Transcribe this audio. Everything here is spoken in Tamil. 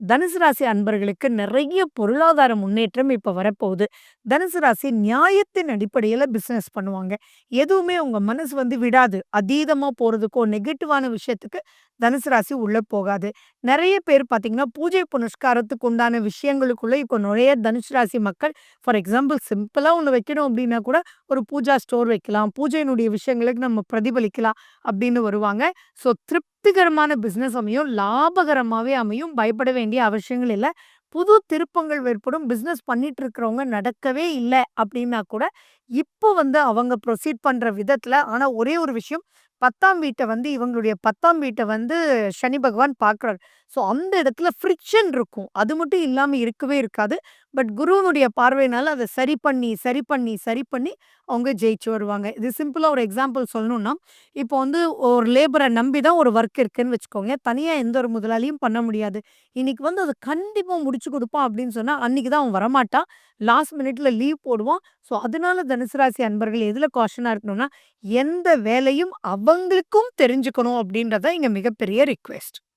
தனுசு ராசி அன்பர்களுக்கு நிறைய பொருளாதார முன்னேற்றம் இப்ப வரப்போகுது. தனுசு ராசி நியாயத்தின் அடிப்படையில பிசினஸ் பண்ணுவாங்க. எதுவுமே உங்க மனசு விடாது. அதீதமா போறதுக்கோ, நெகட்டிவான விஷயத்துக்கு தனுசு ராசி உள்ள போகாது. நெறைய பேர் பார்த்தீங்கன்னா, பூஜை புனஸ்காரத்துக்கு உண்டான விஷயங்களுக்குள்ள இப்ப நுழைய தனுசு ராசி மக்கள் ஃபார் எக்ஸாம்பிள் சிம்பிளா ஒண்ணு வைக்கணும் அப்டின்னா கூட, ஒரு பூஜா ஸ்டோர் வைக்கலாம். பூஜையினுடைய விஷயங்களுக்கு நம்ம பிரதிபலிக்கலாம் அப்டின்னு வருவாங்க. ஸோ திருப்திகரமான பிசினஸ் அமையும். லாபகரமாவே அமையும். பயப்பட வேண்டிய அவசியங்கள் இல்ல. புது திருப்பங்கள் ஏற்படும். பிசினஸ் பண்ணிட்டு இருக்கிறவங்க நடக்கவே இல்ல அப்டின்னா கூட, இப்போ அவங்க ப்ரொசீட் பண்ற விதத்துல ஆனா ஒரே ஒரு விஷயம் 10ஆம் வீட்ட இவங்களுடைய 10ஆம் வீட்ட சனி பகவான் பார்க்குறாரு. ஸோ அந்த இடத்துல ஃப்ரிக்ஷன் இருக்கும். அது மட்டும் இல்லாம இருக்கவே இருக்காது. பட் குருவினுடைய பார்வையினால அத சரி பண்ணி, சரி பண்ணி, சரி பண்ணி அவங்க ஜெயிச்சு வருவாங்க. இது சிம்பிளா ஒரு எக்ஸாம்பிள் சொல்லணும்னா, இப்போ ஒரு லேபர நம்பி தான் ஒரு வொர்க் இருக்குன்னு வச்சுக்கோங்க. தனியா எந்த ஒரு முதலாளியும் பண்ண முடியாது. இன்னைக்கு அத கண்டிப்பா முடிச்சு குடுப்பான் அப்படின்னு சொன்னா, அன்னைக்கு தான் அவன் வரமாட்டான். லாஸ்ட் மினிட்ல லீவ் போடுவான். ஸோ அதனால தனுசு ராசி அன்பர்கள் எதுல காஷனா இருக்கணும்னா, எந்த வேலையும் அவங்களுக்கும் தெரிஞ்சுக்கணும் அப்படின்றது தான் இங்க மிகப்பெரிய ரிக்வெஸ்ட்.